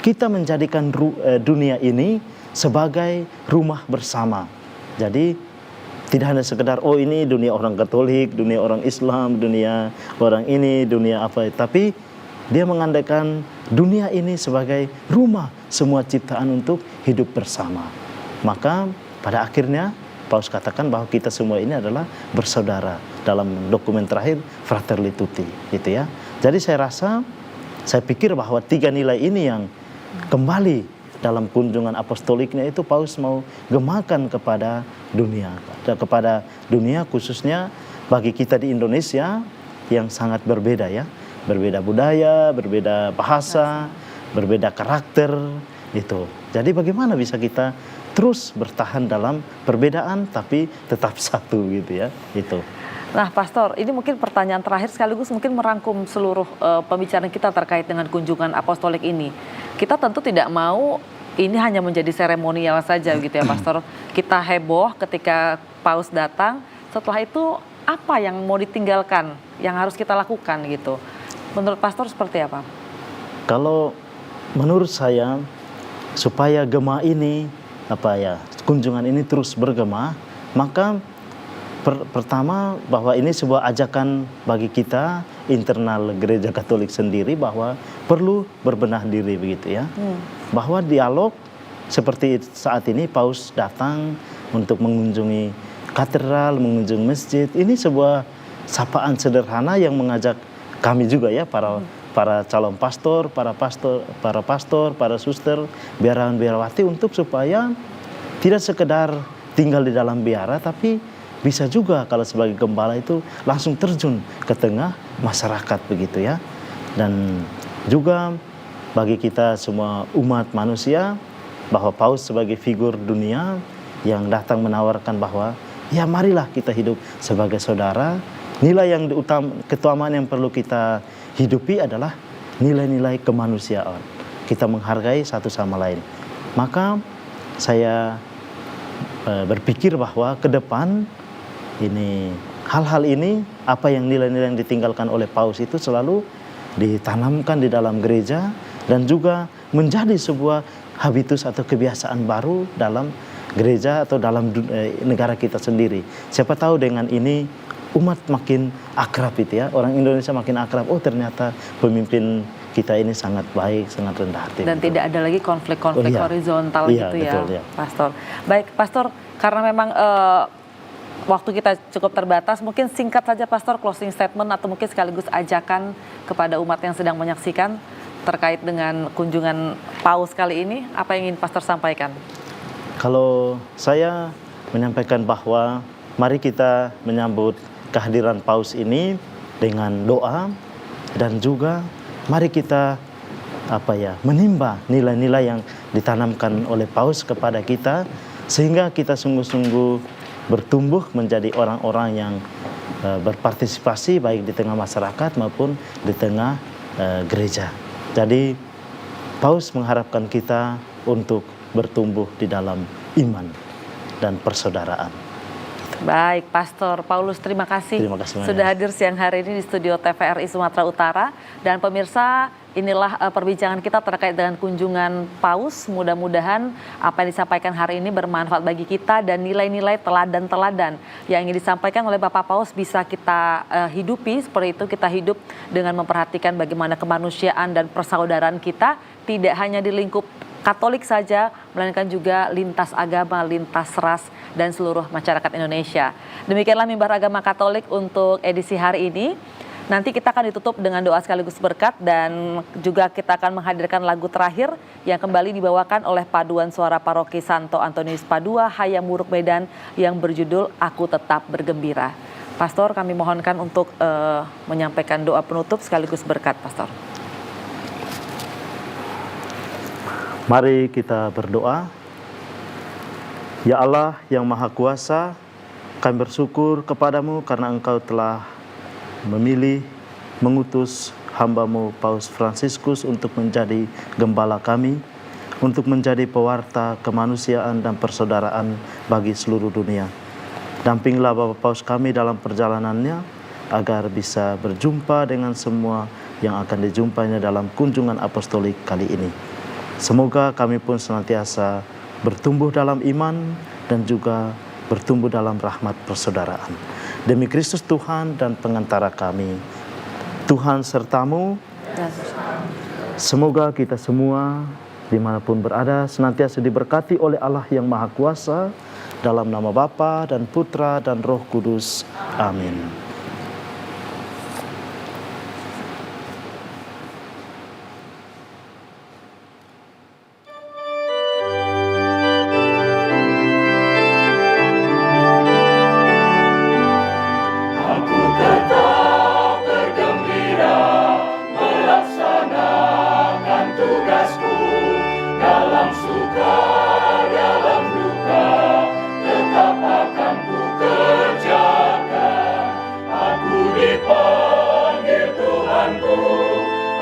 kita menjadikan dunia ini sebagai rumah bersama. Jadi tidak hanya sekedar ini dunia orang Katolik, dunia orang Islam, dunia orang ini, dunia apa, tapi dia mengandaikan dunia ini sebagai rumah semua ciptaan untuk hidup bersama. Maka pada akhirnya Paus katakan bahwa kita semua ini adalah bersaudara. Dalam dokumen terakhir Fratelli Tutti gitu ya. Jadi saya pikir bahwa 3 nilai ini yang kembali dalam kunjungan apostoliknya itu Paus mau gemakan kepada dunia khususnya bagi kita di Indonesia yang sangat berbeda ya. Berbeda budaya, berbeda bahasa, berbeda karakter itu. Jadi bagaimana bisa kita terus bertahan dalam perbedaan tapi tetap satu gitu ya, itu. Nah Pastor, ini mungkin pertanyaan terakhir sekaligus mungkin merangkum seluruh pembicaraan kita terkait dengan kunjungan apostolik ini. Kita tentu tidak mau ini hanya menjadi seremonial saja gitu ya Pastor. Kita heboh ketika Paus datang, setelah itu apa yang mau ditinggalkan, yang harus kita lakukan gitu. Menurut Pastor seperti apa? Kalau menurut saya supaya gema ini kunjungan ini terus bergema, maka pertama bahwa ini sebuah ajakan bagi kita internal Gereja Katolik sendiri bahwa perlu berbenah diri begitu ya. Bahwa dialog seperti saat ini Paus datang untuk mengunjungi katedral, mengunjungi masjid, ini sebuah sapaan sederhana yang mengajak kami juga ya para calon pastor, para suster, biarawan-biarawati untuk supaya tidak sekedar tinggal di dalam biara tapi bisa juga kalau sebagai gembala itu langsung terjun ke tengah masyarakat begitu ya. Dan juga bagi kita semua umat manusia bahwa Paus sebagai figur dunia yang datang menawarkan bahwa ya marilah kita hidup sebagai saudara. Nilai yang keutamaan yang perlu kita hidupi adalah nilai-nilai kemanusiaan. Kita menghargai satu sama lain. Maka saya berpikir bahwa ke depan ini hal-hal ini, apa yang nilai-nilai yang ditinggalkan oleh Paus itu selalu ditanamkan di dalam gereja dan juga menjadi sebuah habitus atau kebiasaan baru dalam gereja atau dalam negara kita sendiri. Siapa tahu dengan ini umat makin akrab itu ya, orang Indonesia makin akrab. Oh ternyata pemimpin kita ini sangat baik, sangat rendah hati. Dan tidak ada lagi konflik-konflik horizontal gitu betul, ya, Pastor. Baik, Pastor, karena memang waktu kita cukup terbatas, mungkin singkat saja Pastor closing statement atau mungkin sekaligus ajakan kepada umat yang sedang menyaksikan terkait dengan kunjungan Paus kali ini, apa yang ingin Pastor sampaikan? Kalau saya menyampaikan bahwa mari kita menyambut kehadiran Paus ini dengan doa dan juga mari kita menimba nilai-nilai yang ditanamkan oleh Paus kepada kita sehingga kita sungguh-sungguh bertumbuh menjadi orang-orang yang berpartisipasi baik di tengah masyarakat maupun di tengah gereja. Jadi Paus mengharapkan kita untuk bertumbuh di dalam iman dan persaudaraan. Baik, Pastor Paulus, terima kasih sudah hadir siang hari ini di studio TVRI Sumatera Utara. Dan pemirsa, inilah perbincangan kita terkait dengan kunjungan Paus. Mudah-mudahan apa yang disampaikan hari ini bermanfaat bagi kita dan nilai-nilai teladan-teladan yang ingin disampaikan oleh Bapak Paus bisa kita hidupi. Seperti itu, kita hidup dengan memperhatikan bagaimana kemanusiaan dan persaudaraan kita tidak hanya di lingkup Katolik saja, melainkan juga lintas agama, lintas ras, dan seluruh masyarakat Indonesia. Demikianlah Mimbar Agama Katolik untuk edisi hari ini. Nanti kita akan ditutup dengan doa sekaligus berkat dan juga kita akan menghadirkan lagu terakhir yang kembali dibawakan oleh Paduan Suara Paroki Santo Antonius Padua, Hayamuruk Medan yang berjudul Aku Tetap Bergembira. Pastor, kami mohonkan untuk menyampaikan doa penutup sekaligus berkat, Pastor. Mari kita berdoa. Ya Allah yang Maha Kuasa, kami bersyukur kepadamu karena Engkau telah memilih, mengutus hamba-Mu Paus Fransiskus untuk menjadi gembala kami, untuk menjadi pewarta kemanusiaan dan persaudaraan bagi seluruh dunia. Dampinglah Bapak Paus kami dalam perjalanannya, agar bisa berjumpa dengan semua yang akan dijumpainya dalam kunjungan apostolik kali ini. Semoga kami pun senantiasa bertumbuh dalam iman dan juga bertumbuh dalam rahmat persaudaraan. Demi Kristus Tuhan dan pengantara kami, Tuhan sertamu. Semoga kita semua dimanapun berada senantiasa diberkati oleh Allah yang Maha Kuasa, dalam nama Bapa dan Putra dan Roh Kudus. Amin.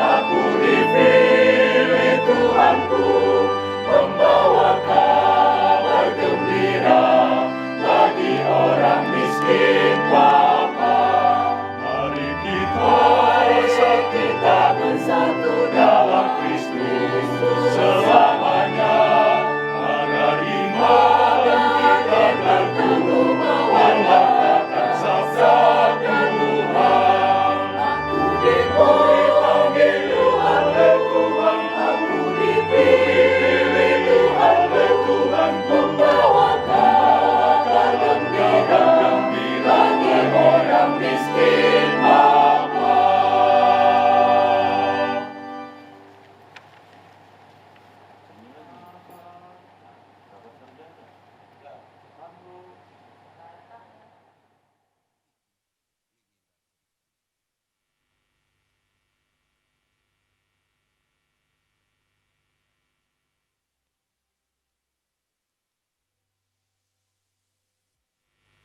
Aku dipilih Tuhanku.